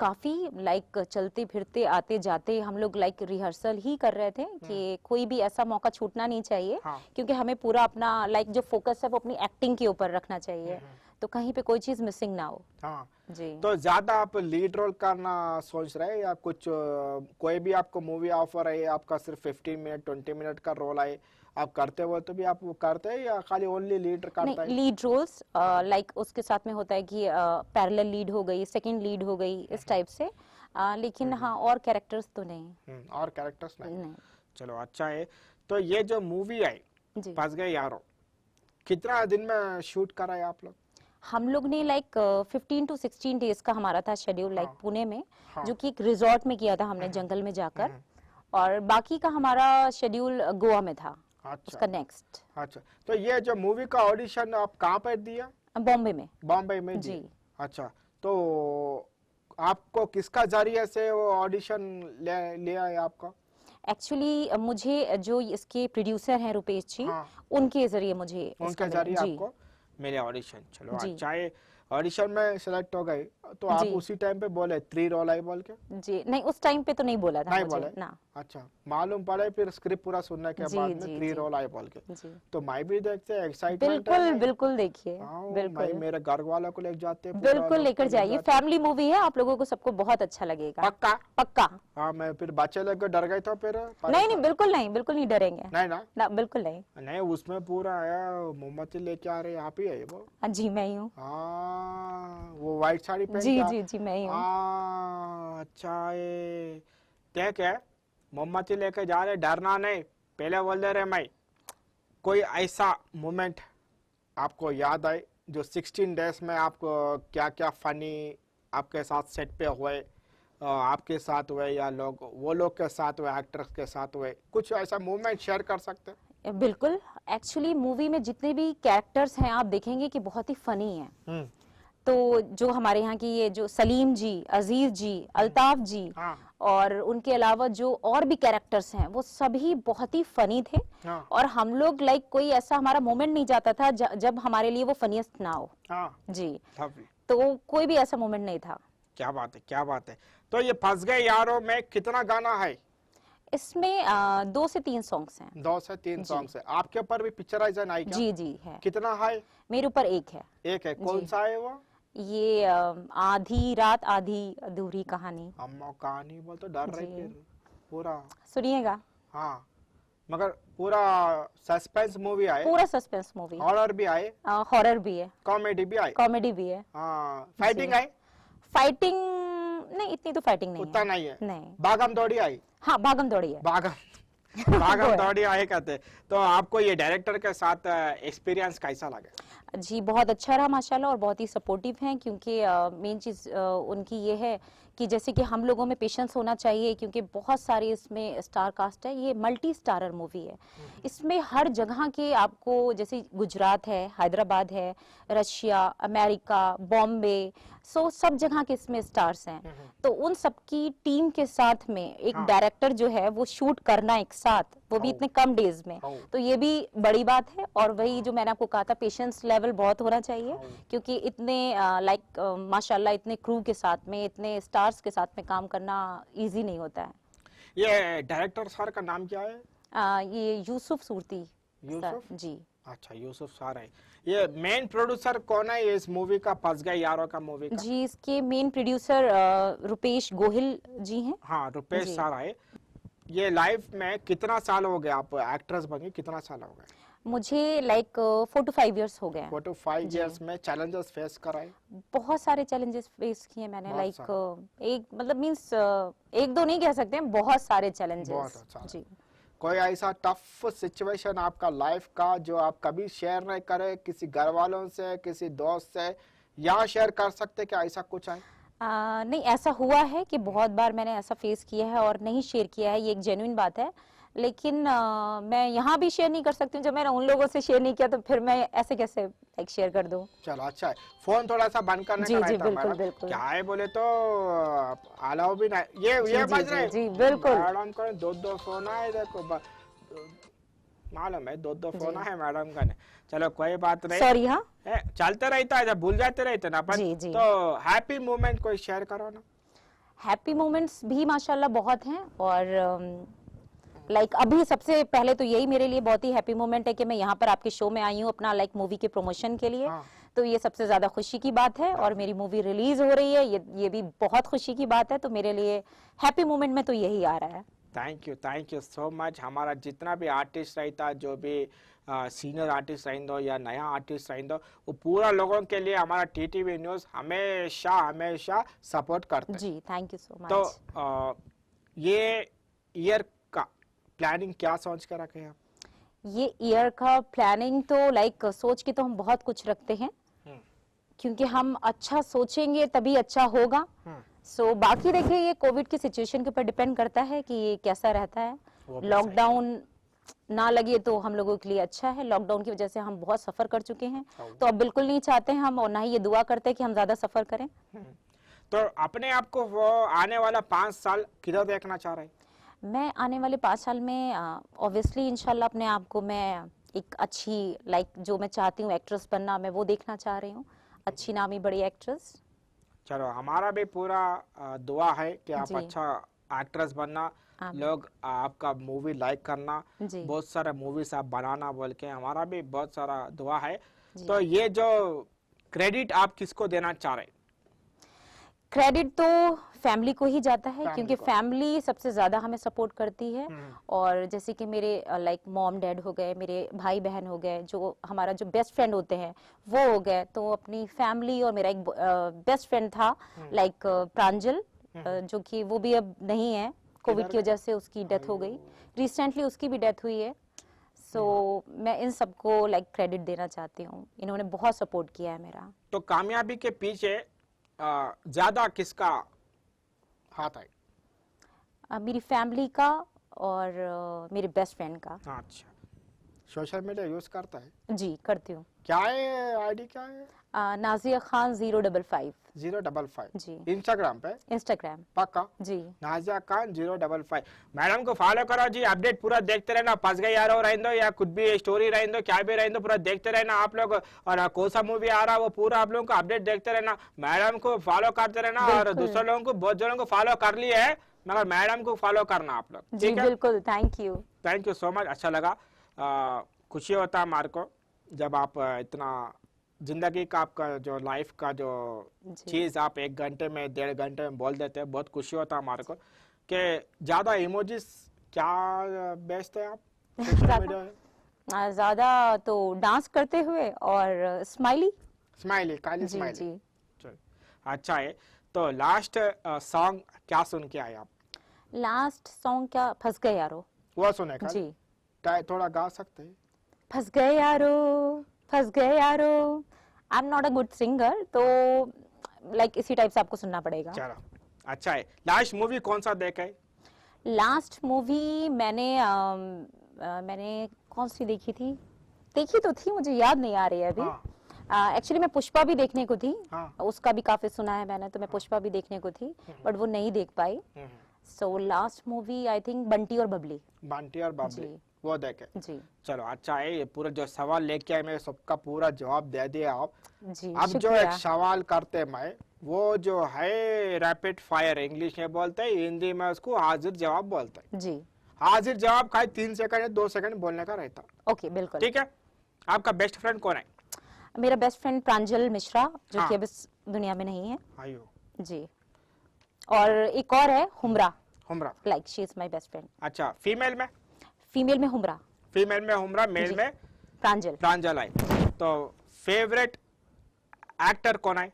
काफी लाइक चलते फिरते आते जाते हम लोग लाइक रिहर्सल ही कर रहे थे कि कोई भी ऐसा मौका छूटना नहीं चाहिए। हाँ। क्योंकि हमें पूरा अपना लाइक जो फोकस है वो अपनी एक्टिंग के ऊपर रखना चाहिए, तो कहीं पे कोई चीज मिसिंग ना हो। हाँ। जी तो ज्यादा आप लीड रोल करना सोच रहे हैं या कुछ कोई भी आपको मूवी ऑफर है, आपका सिर्फ 15 मिनट 20 मिनट का रोल है, आप करते हो तो भी आप वो करते हैं या खाली ओनली लीड करता नहीं, है? लीड रोल्स लाइक उसके साथ में होता है कि पैरेलल लीड हो गई, सेकंड लीड हो गई, इस टाइप से। लेकिन हाँ और कैरेक्टर्स तो नहीं। और कैरेक्टर्स नहीं। नहीं। चलो अच्छा है। तो ये जो मूवी आई जी फंस गए यारों, कितना दिन में शूट करा है आप लोग? हम लोग ने लाइक 15 to 16 डेज का हमारा था शेड्यूल, लाइक पुणे में, हाँ। जो कि एक रिजॉर्ट में किया था हमने, जंगल में जाकर। और बाकी का हमारा शेड्यूल गोवा में था, अच्छा उसका नेक्स्ट अच्छा। तो ये जो मूवी का ऑडिशन आप कहाँ पर दिया? बॉम्बे में। बॉम्बे में जी। दिया। अच्छा, तो आपको किसका जरिए से वो ऑडिशन लिया है आपका? एक्चुअली मुझे जो इसके प्रोड्यूसर हैं रुपेश जी, हाँ, उनके जरिए मुझे इसका उनके मिला। जरिए जी आपको मेरे ऑडिशन। चलो जी अच्छा है, ऑडिशन में सेलेक्ट हो गई तो आप जी उसी टाइम पे बोले 3 रोल आई बोल के? जी। नहीं, उस टाइम पे तो नहीं बोला था नहीं मुझे बोले? ना। अच्छा, मालूम पड़े फिर स्क्रिप्ट पूरा सुनने के जी बाद में जी 3 जी रोल आई बोल के। जी। तो मैं भी देखते एक्साइटमेंट है बिल्कुल भाई। बिल्कुल, देखिए हाँ, मैं बिल्कुल मेरे घर वालों को लेके जाते हैं, बिल्कुल लेकर जाइए, फैमिली मूवी है, आप लोगों को सबको बहुत अच्छा लगेगा। पक्का? पक्का। हाँ, मैं फिर बच्चे लेकर डर गए तो फिर नहीं नहीं, बिल्कुल नहीं, बिल्कुल नहीं डरेंगे नहीं ना? ना, बिल्कुल नहीं। नहीं, उसमें पूरा आया मोमबत्ती लेके आ रहे, आप ही है वो? हाँ जी, मैं ही हूँ। हाँ, वो व्हाइट साड़ी पहन जी के जी जी, मैं ही हूँ। अच्छा है। ठीक है, मोमबत्ती लेके जा रहे, डरना नहीं, पहले बोल दे रहे मैं। कोई ऐसा मोमेंट आपको याद आए जो 16 डेज में आपको क्या क्या फनी आपके साथ सेट पे हुए, आपके साथ हुए या वो लोग के साथ हुए, एक्टर्स के साथ हुए, कुछ ऐसा मोमेंट शेयर कर सकते हैं? बिल्कुल। एक्चुअली मूवी में जितने भी कैरेक्टर्स हैं आप देखेंगे कि बहुत ही फनी हैं। तो जो हमारे यहाँ की ये जो सलीम जी, अजीज जी, अल्ताफ जी, हाँ और उनके अलावा जो और भी कैरेक्टर्स हैं वो सभी बहुत ही फनी थे। हाँ और हम लोग लाइक कोई ऐसा हमारा मोमेंट नहीं जाता था जब हमारे लिए वो फनीएस्ट ना हो। हाँ, जी। lovely। तो कोई भी ऐसा मोमेंट नहीं था। क्या बात है, क्या बात है। तो ये फंस गए यारों में कितना गाना है? इसमें 2 से 3 सॉन्ग्स हैं। 2 से 3 सॉन्ग्स है। आपके ऊपर भी पिक्चराइजेशन आई क्या? जी जी है। कितना है? मेरे ऊपर एक है। एक है, कौन सा है वो? ये आधी रात आधी अधूरी कहानी। अम्मा कहानी बोल तो डर रही जी। फिर पूरा। सुनिएगा। हाँ, मगर पूरा सस्पेंस मूवी आए, पूरा सस्पेंस मूवी, हॉरर भी आए, हॉरर भी है, कॉमेडी भी आए, कॉमेडी भी है। हाँ, फाइटिंग जी। आए? फाइटिंग नहीं, इतनी तो फाइटिंग नहीं उतना है। नहीं है। नहीं। भागम दौड़ी आई? हाँ, भागम दौड़ी है। भागम दौड़ी आए कहते। तो आपको ये डायरेक्टर के साथ एक्सपीरियंस कैसा लगा? जी बहुत अच्छा रहा माशाल्लाह, और बहुत ही सपोर्टिव हैं, क्योंकि मेन चीज़ उनकी ये है कि जैसे कि हम लोगों में पेशेंस होना चाहिए, क्योंकि बहुत सारी इसमें स्टार कास्ट है, ये मल्टी स्टारर मूवी है। इसमें हर जगह के आपको, जैसे गुजरात है, हैदराबाद है, रशिया, अमेरिका, बॉम्बे, सो सब जगह के इसमें स्टार्स हैं। तो उन सबकी टीम के साथ में एक हाँ। डायरेक्टर जो है वो शूट करना एक साथ, वो भी हाँ। इतने कम डेज में, हाँ। तो ये भी बड़ी बात है। और वही जो मैंने आपको कहा था, पेशेंस लेवल बहुत होना चाहिए, हाँ। क्योंकि इतने लाइक माशाल्लाह इतने क्रू के साथ में, इतने स्टार्स के साथ में काम करना इजी नहीं होता है। ये डायरेक्टर सर का नाम क्या है? ये यूसुफ सूरती यूसुफ? सर जी। अच्छा, यूसुफ सर है। ये मेन प्रोड्यूसर कौन है ये इस मूवी का, फंस गए यारों का मूवी का? जी, इसके मेन प्रोड्यूसर रुपेश गोहिल जी हैं। हाँ, रुपेश जी। सर है। ये लाइफ में कितना साल हो गए आप एक्ट्रेस बने, कितना साल हो गए? मुझे लाइक 4 to 5 इयर्स हो गए हैं। 4 to 5 जी। इयर्स में चैलेंजेस फेस कराए? बहुत सारे चैलेंजेस फेस किए मैंने, बहुत लाइक एक मतलब मींस एक दो नहीं कह सकते हैं, बहुत सारे बहुत चैलेंजेस। अच्छा। जी। कोई ऐसा टफ सिचुएशन आपका लाइफ का जो आप कभी शेयर नहीं करे किसी घर वालों से, किसी दोस्त से, यहाँ शेयर कर सकते क्या, ऐसा कुछ है? नहीं, ऐसा हुआ है कि बहुत बार मैंने ऐसा फेस किया है और नहीं शेयर किया है, ये एक जेन्युइन बात है। लेकिन मैं यहाँ भी शेयर नहीं कर सकती हूँ, जब मैंने उन लोगों से शेयर नहीं किया तो फिर मैं ऐसे कैसे लाइक शेयर कर दूँ। चलो अच्छा है, फोन थोड़ा सा बंद करने जी का जी, रहता बिल्कुल हमारा। बिल्कुल। क्या है बोले तो अलाउ भी नहीं, ये जी, बज जी, रहे जी, बिल्कुल। मैडम को 2 फोन है, देखो मालूम है 2 फोन है मैडम का ने। चलो कोई बात नहीं, सॉरी। हाँ चलते रहता है, जब भूल जाते रहते ना अपन। जी, जी। तो हैप्पी मोमेंट कोई शेयर करो ना। हैप्पी मोमेंट्स भी माशाल्लाह बहुत हैं, और लाइक अभी सबसे पहले तो यही मेरे लिए बहुत ही हैप्पी मोमेंट है कि मैं यहाँ पर आपके शो में आई हूँ अपना लाइक मूवी के प्रमोशन के लिए। हाँ। तो ये सबसे ज्यादा खुशी की बात है, और मेरी मूवी रिलीज हो रही है, ये भी बहुत खुशी की बात है। तो मेरे लिए हैप्पी मोमेंट में तो यही आ रहा है। Thank you so much. हमारा जितना भी आर्टिस्ट रहता, जो भी सीनियर आर्टिस्ट रहेंदो या नया आर्टिस्ट रहेंदो, वो पूरा लोगों के लिए हमारा टीटीवी न्यूज़ हमेशा सपोर्ट करते हैं। जी, थैंक यू सो मच। तो ये ईयर का प्लानिंग क्या सोच कर रखे आप? ये ईयर का प्लानिंग तो लाइक सोच के तो हम बहुत कुछ रखते हैं, क्योंकि हम अच्छा सोचेंगे तभी अच्छा होगा। सो बाकी देखिए ये कोविड की सिचुएशन के ऊपर डिपेंड करता है कि ये कैसा रहता है। वो भी लॉकडाउन ना लगे तो हम लोगों के लिए अच्छा है। लॉकडाउन की वजह से हम बहुत सफर कर चुके हैं, तो अब बिल्कुल नहीं चाहते हैं हम, और ना ही ये दुआ करते हैं कि हम ज्यादा सफर करें। तो अपने आप को वो आने वाला 5 साल किधर देखना चाह रहे हैं? मैं आने वाले 5 साल में ऑब्वियसली इंशाल्लाह अपने आप को मैं एक अच्छी जो मैं चाहती हूँ एक्ट्रेस बनना, मैं वो देखना चाह रही हूँ, अच्छी नामी बड़ी एक्ट्रेस। चलो हमारा भी पूरा दुआ है कि आप जी। अच्छा एक्ट्रेस बनना, आमीन। लोग आपका मूवी लाइक करना, जी। बहुत सारा मूवीज आप बनाना बोल के हमारा भी बहुत सारा दुआ है। जी। तो ये जो क्रेडिट आप किसको देना चाह रहे हैं? क्रेडिट तो फैमिली को ही जाता है, फैमिली क्योंकि को। फैमिली सबसे ज्यादा हमें सपोर्ट करती है। और जैसे कि मेरे मॉम डैड हो गए, मेरे भाई बहन हो गए, जो हमारा जो बेस्ट फ्रेंड होते हैं वो हो गए, तो अपनी फैमिली। और मेरा एक बेस्ट फ्रेंड था प्रांजल, जो कि वो भी अब नहीं है, कोविड की वजह से उसकी डेथ हो गई, रिसेंटली उसकी भी डेथ हुई है। सो मैं इन सबको क्रेडिट देना चाहती हूँ, इन्होंने बहुत सपोर्ट किया है मेरा। तो कामयाबी के पीछे ज्यादा किसका हाथ है? मेरी फैमिली का और मेरे बेस्ट फ्रेंड का। अच्छा, सोशल मीडिया यूज करता है? जी करती हूँ। क्या है आईडी, क्या है? नाजिया खान 055। 055 जी। इंस्टाग्राम पे? इंस्टाग्राम। पक्का? जी। नाजिया खान 055 मैडम को फॉलो करो जी, अपडेट पूरा देखते रहना, फंस गए यारो रहें दो या कुछ भी स्टोरी रहें दो, क्या भी रहें दो, पूरा देखते रहना आप लोग। और कौन सा मूवी आ रहा है वो पूरा आप लोगों को अपडेट देखते रहना, मैडम को फॉलो करते रहना। और बिल्कुल। दूसरे लोगों को, बहुत जनों को फॉलो कर लिए है, मगर मैडम को फॉलो करना आप लोग, जी ठीक है? बिल्कुल, thank you. Thank you so much, अच्छा लगा। खुशी होता है हमारे को जब आप इतना जिंदगी का, आपका जो लाइफ का जो जी। चीज आप 1 घंटे में 1.5 घंटे में बोल देते हैं, बहुत खुशी होता है हमारे को। कि ज्यादा इमोजीज क्या बेचते हैं आप सोशल ज्यादा मीडिया में? ज्यादा तो डांस करते हुए और smiley. Smiley, Kali ji smiley. जी। चलो, अच्छा है। तो लास्ट सॉन्ग क्या सुन के आए आप? लास्ट सॉन्ग क्या, फंस गए यारो। वो सुने कल? जी। थोड़ा गा सकते हैं? फंस गए यारो, फंस गए यारो। I am not a good singer, तो इसी टाइप से आपको सुनना पड़ेगा। चलो, अच्छा है। लास्ट मूवी कौन सा देखा है? लास्ट मूवी मैंने कौन सी देखी थी, देखी तो थी, मुझे याद नहीं आ रही है अभी। हाँ। एक्चुअली मैं पुष्पा भी देखने को थी, हाँ। उसका भी काफी सुना है मैंने, तो मैं पुष्पा भी देखने को थी, बट वो नहीं देख पाई। So last movie I think Bunty और बबली। बंटी और बबली, जी। वो देखे? जी। चलो, अच्छा है। ये पूरा जो सवाल लेके आए मैं सबका पूरा जवाब दे दिया आप। जी अब जो शुक्रिया। एक सवाल करते मैं, वो जो है रैपिड फायर, इंग्लिश में बोलते हैं, हिंदी में उसको हाजिर जवाब बोलते हैं। जी। हाजिर जवाब खाली 3 सेकंड या 2 सेकंड बोलने का रहता, ओके बिल्कुल। ठीक है? आपका बेस्ट फ्रेंड कौन है? मेरा बेस्ट फ्रेंड प्रांजल मिश्रा, जो हाँ। कि अब इस दुनिया में नहीं है। आयो, जी। और एक और है Humra, Humra. She is my best friend. अच्छा, फीमेल में? फीमेल में हुमरा। फीमेल में हुमरा, मेल जी। में प्रांजल। प्रांजल है। तो फेवरेट एक्टर कौन है?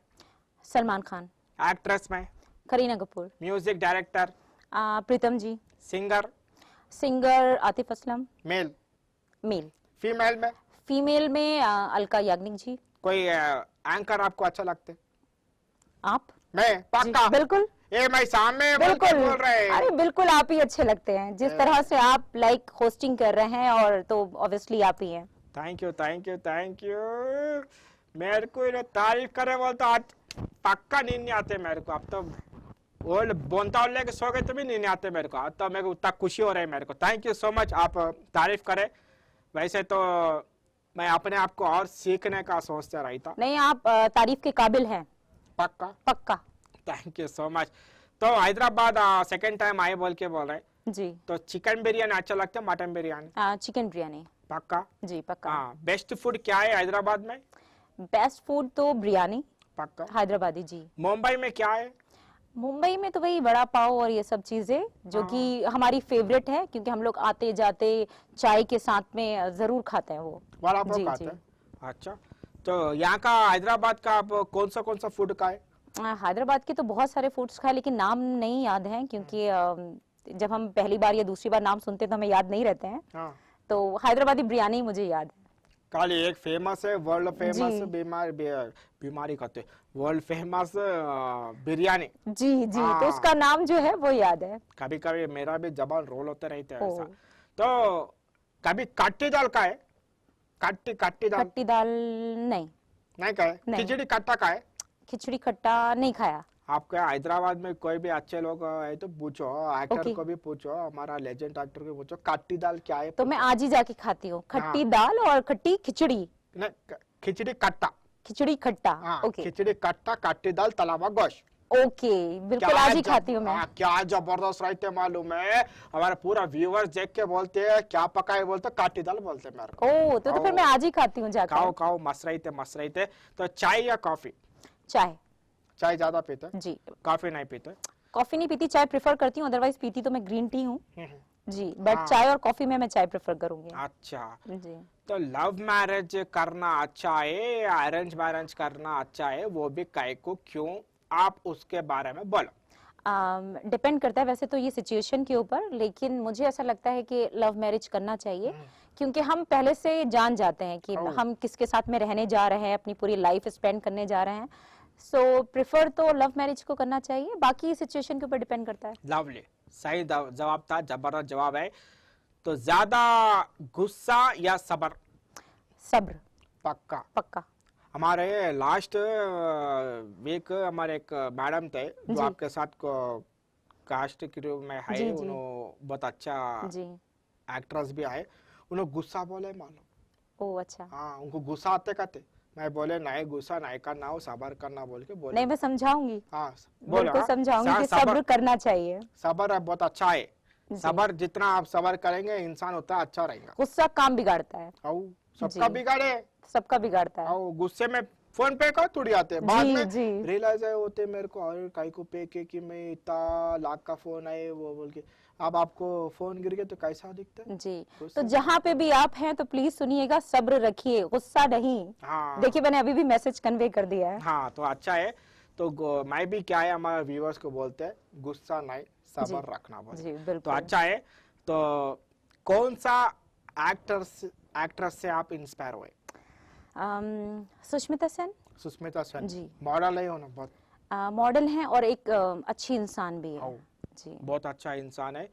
सलमान खान। एक्ट्रेस में? Kareena Kapoor. Music director? Pritam ji. Singer? Singer Atif Aslam. Male? Male. Female में? फीमेल में अलका याग्निक जी। कोई एंकर आपको अच्छा लगते? आप? मैं जी, पक्का? बिल्कुल ये मैं सामने बिल्कुल। बोल रहे हैं। अरे बिल्कुल, आप ही अच्छे लगते हैं, जिस तरह से आप होस्टिंग कर रहे हैं, और तो ऑब्वियसली आप ही हैं। Thank you, thank you, thank you. मेरे को ये तारीफ करे बोलते आज पक्का नींद नहीं आते मेरे को। अब तो वो बोनता लेके सो गए तो भी नींद नहीं आते मेरे को। अब तो मेरे को उतना खुशी हो रही है मेरे को। थैंक यू सो मच, आप तारीफ करे। वैसे तो मैं अपने आप को और सीखने का सोचता रहता। नहीं, आप तारीफ के काबिल हैं, पक्का? पक्का। Thank you so much. तो हैदराबाद सेकंड टाइम आए बोल के बोल रहे हैं, जी। तो चिकन बिरयानी अच्छा लगता है, मटन बिरयानी? चिकन बिरयानी। पक्का? जी पक्का। हाँ। बेस्ट फूड क्या है हैदराबाद में? बेस्ट फूड तो बिरयानी पक्का? हैदराबादी। जी। मुंबई में क्या है? मुंबई में तो वही वड़ा पाव और ये सब चीजें, जो कि हमारी फेवरेट है, क्योंकि हम लोग आते जाते चाय के साथ में जरूर खाते हैं वो। वड़ा पाव जी, खाते जी। हैं? अच्छा, तो यहाँ का हैदराबाद का आप कौन सा फूड का है? हैदराबाद के तो बहुत सारे फूड्स खाए, लेकिन नाम नहीं याद हैं, क्योंकि जब हम पहली बार या दूसरी बार नाम सुनते हैं तो हमें याद नहीं रहते हैं। हाँ। तो हैदराबादी बिरयानी मुझे याद है। खाली एक फेमस है, वर्ल्ड फेमस जी। बीमारी कहते, वर्ल्ड फेमस बिरयानी। जी जी, तो हाँ। उसका नाम जो है वो याद है। कभी कभी मेरा भी जबान रोल होते रहते हैं ओ। ऐसा। तो कभी कट्टी दाल का है? कट्टी दाल खट्टी दाल नहीं। नहीं का है? नहीं। खिचड़ी कट्टा का है? खिचड़ी खट्टा नहीं खाया। आपके हैदराबाद में कोई भी अच्छे लोग है तो पूछो, एक्टर ओके। को भी पूछो, हमारा लेजेंड एक्टर को पूछो, कट्टी दाल क्या है तो मैं पूछो। आज ही जाके खाती हूँ खट्टी हाँ। दाल और खट्टी खिचड़ी। नहीं, खिचड़ी कट्टा। खिचड़ी खट्टा। हाँ, ओके खिचड़ी कट्टा, कट्टी दाल, तलावा गोश्त। ओके, बिल्कुल आज ही खाती हूँ मैं। हाँ, क्या जबरदस्त रहते मालूम है। हमारे पूरा व्यूअर्स देख के बोलते हैं क्या पकाए, बोलते काटी दाल बोलते मेरे को। ओ, तो फिर मैं आज ही खाती हूँ खाओ जाकर। खाओ, मस्त रहते। तो चाय या कॉफी? चाय। चाय ज्यादा पीते, जी। कॉफी नहीं पीते? कॉफी नहीं पीती, चाय प्रेफर करती हूँ, अदरवाइज पीती तो मैं ग्रीन टी हूँ। जी, बट हाँ। चाय और कॉफी में मैं चाय प्रेफर करूंगी। अच्छा, जी। तो लव मैरिज करना अच्छा है या अरेंज मैरिज करना अच्छा है, वो भी काहे को क्यों, आप उसके बारे में बोलो। डिपेंड करता है वैसे तो ये सिचुएशन के ऊपर, लेकिन मुझे ऐसा लगता है कि लव मैरिज करना चाहिए, क्योंकि हम पहले से जान जाते हैं कि ओह। हम किसके साथ में रहने जा रहे हैं, अपनी पूरी लाइफ स्पेंड करने जा रहे हैं। सो प्रेफर तो लव मैरिज को करना चाहिए, बाकी सिचुएशन के ऊपर डिपेंड करता है। लवली, सही जवाब था, जबरदस्त जवाब है। तो ज्यादा गुस्सा या सबर? सब्र। पक्का। पक्का। हमारे लास्ट वीक हमारे एक मैडम थे जो जी। आपके साथ कास्ट के रूप में है, जी, जी। उन्होंने बहुत अच्छा जी। एक्ट्रेस भी है, उन्होंने गुस्सा बोले मालूम। ओ अच्छा। हाँ, उनको गुस्सा आते कहते, मैं बोले नहीं गुस्सा नहीं करना हो, सबर करना बोल के बोले। नहीं, मैं समझाऊंगी, हाँ बोलो। बिल्कुल हाँ, समझाऊंगी कि सबर सब्र करना चाहिए। सबर है, बहुत अच्छा है। जी। सबर जितना आप सबर करेंगे इंसान उतना अच्छा रहेगा। गुस्सा काम बिगाड़ता है, आओ, सबका जी। बिगाड़े। सबका बिगाड़ता है। आओ, गुस्से में फोन पे का थोड़ी आते हैं, बाद जी, में जी। रियलाइज है होते मेरे को, और काई को पे के कि मैं इतना लाख का फोन है वो बोल के। अब आपको फोन गिर गया तो कैसा दिखता है? जी, गुस्सा तो जहाँ पे भी आप हैं तो प्लीज सुनिएगा, सब्र रखिए, गुस्सा नहीं। हाँ। देखिए मैंने अभी भी मैसेज कन्वे कर दिया है। हाँ, तो अच्छा है। तो मैं भी क्या है, हमारे व्यूअर्स को बोलते हैं गुस्सा नहीं, सबर जी। रखना बोले। जी, तो बिल्कुल। अच्छा है। तो कौन सा एक्ट्रेस से आप इंस्पायर हुए? सुष्मिता सेन। सुष्मिता सेन जी। मॉडल है हो ना, बहुत मॉडल हैं और एक अच्छी इंसान भी है। आओ, जी। बहुत अच्छा इंसान है।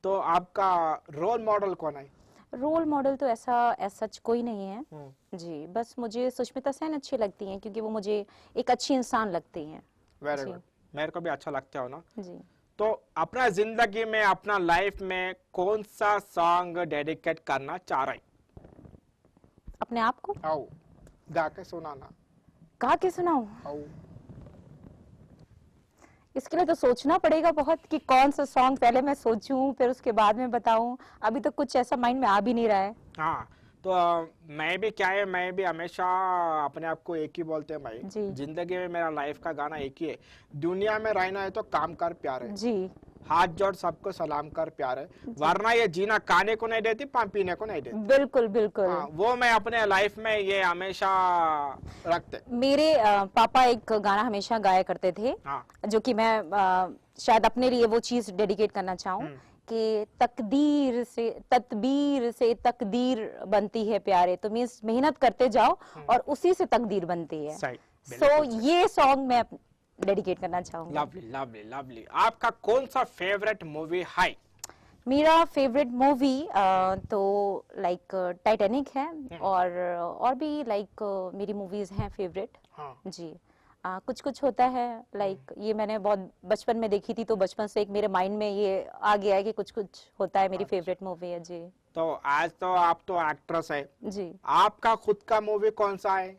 तो आपका रोल मॉडल कौन है? रोल मॉडल तो ऐसा सच कोई नहीं है। हम्म, जी, बस मुझे सुष्मिता सेन अच्छी लगती हैं, क्योंकि वो मुझे एक अच्छी इंसान लगती हैं। वेरी जी। गुड, मेरे को भी अच्छा लगता है ना। जी। तो अपना जिंदगी में, अपना लाइफ में कौन सा सॉन्ग डेडिकेट करना चाह रहे? अपने आप को आओ, गा के सुनाना। गा के सुनाऊं? आओ, इसके लिए तो सोचना पड़ेगा बहुत कि कौन सा सॉन्ग पहले मैं सोचूं फिर उसके बाद में बताऊं। अभी तो कुछ ऐसा माइंड में आ भी नहीं रहा है। हाँ। तो मैं भी क्या है, मैं भी हमेशा अपने आप को एक ही बोलते हैं भाई, जी। जिंदगी में मेरा लाइफ का गाना एक ही है, दुनिया में रहना है तो काम कर प्यारे, जी। हाथ जोड़ सबको सलाम कर प्यारे, वरना ये जीना खाने को नहीं देती, पीने को नहीं देती। बिल्कुल बिल्कुल। हाँ, वो मैं अपने लाइफ में ये हमेशा रखते। मेरे पापा एक गाना हमेशा गाया करते थे, हाँ। जो कि मैं शायद अपने लिए वो चीज डेडिकेट करना चाहूँ कि तदबीर से तकदीर बनती है प्यारे, तो मीन्स मेहनत करते जाओ और उसी से तकदीर बनती है। सही, सो ये सॉन्ग मैं डेडिकेट करना चाहूंगा। Lovely lovely lovely. आपका कौन सा फेवरेट मूवी है? मेरा फेवरेट मूवी तो लाइक टाइटैनिक है, और भी लाइक मेरी मूवीज हैं फेवरेट। हाँ। जी। कुछ कुछ होता है लाइक ये मैंने बहुत बचपन में देखी थी, तो बचपन से एक मेरे माइंड में ये आ गया है कि कुछ कुछ होता है मेरी फेवरेट मूवी है। जी। तो आज तो आप तो एक्ट्रेस है, जी। आपका खुद का मूवी कौन सा है?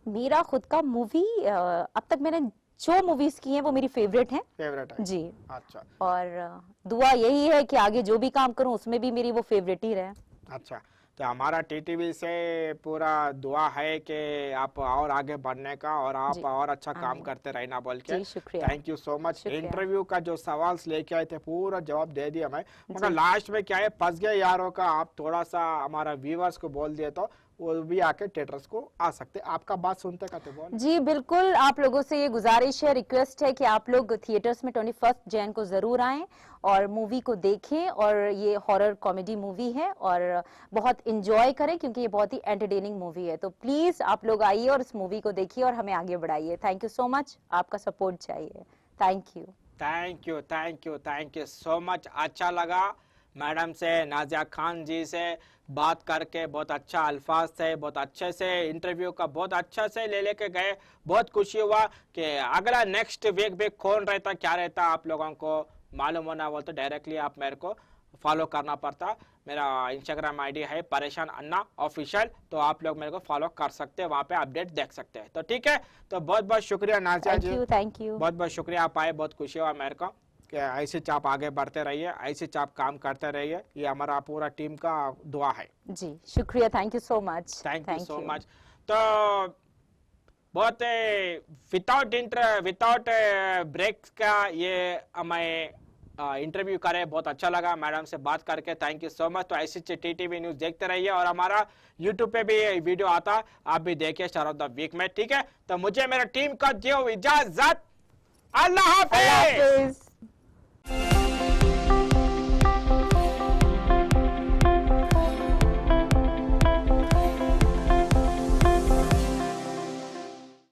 मेरा खुद का मूवी अब तक मैंने जो मूवीज की हैं वो मेरी फेवरेट हैं। फेवरेट है? जी। अच्छा और दुआ यही है कि आगे जो भी काम करूं उसमें भी मेरी वो फेवरेट ही रहे। अच्छा। तो हमारा टीटीवी से पूरा दुआ है कि आप और आगे बढ़ने का, और आप जी। और अच्छा काम आमीन। करते रहना बोल के। जी, शुक्रिया। Thank you so much. शुक्रिया। इंटरव्यू का जो सवाल लेके आए थे पूरा जवाब दे दिया मैं, मगर जी। लास्ट में क्या है, फंस गए यारों का, आप थोड़ा सा हमारा व्यूअर्स को बोल दिए तो वो भी आके थिएटर्स को आ सकते। आपका बात सुनते कहते बोल। जी बिल्कुल, आप लोगों से ये गुजारिश है, रिक्वेस्ट है कि आप लोग थिएटर्स में 21 जैन को जरूर आएं और मूवी को देखें। और ये हॉरर कॉमेडी मूवी है और बहुत इंजॉय करें क्योंकि ये बहुत ही एंटरटेनिंग मूवी है। तो प्लीज आप लोग आइए और इस मूवी को देखिए और हमें आगे बढ़ाइए। थैंक यू सो मच, आपका सपोर्ट चाहिए। Thank you. Thank you, thank you, thank you so much. अच्छा लगा मैडम से, नाजिया खान जी से बात करके, बहुत अच्छा अल्फाज से, बहुत अच्छे से इंटरव्यू का बहुत अच्छा से ले लेके गए। बहुत खुशी हुआ कि अगला नेक्स्ट वीक भी कौन रहता क्या रहता आप लोगों को मालूम होना बोल तो डायरेक्टली आप मेरे को फॉलो करना पड़ता। मेरा इंस्टाग्राम आईडी है परेशान अन्ना ऑफिशियल, तो आप लोग मेरे को फॉलो कर सकते हैं, वहाँ पे अपडेट देख सकते हैं। तो ठीक है, तो बहुत बहुत शुक्रिया Nazia thank ji, you, thank you. बहुत बहुत शुक्रिया आप आए। बहुत खुशी हुआ मेरे को कि ऐसे आप आगे बढ़ते रहिए, ऐसे आप काम करते रहिए, ये हमारा पूरा टीम का दुआ है। जी शुक्रिया, thank you so much. Thank you so much. तो बहुत विदाउट ब्रेक का ये हमें इंटरव्यू करे, बहुत अच्छा लगा मैडम से बात करके। Thank you so much. तो ऐसे टीटीवी न्यूज देखते रहिए और हमारा यूट्यूब पे भी वीडियो आता, आप भी देखिए स्टार ऑफ द वीक में। ठीक है, तो मुझे मेरा टीम का दो इजाजत। अल्लाह हाफिज। अल्लाह हाफिज।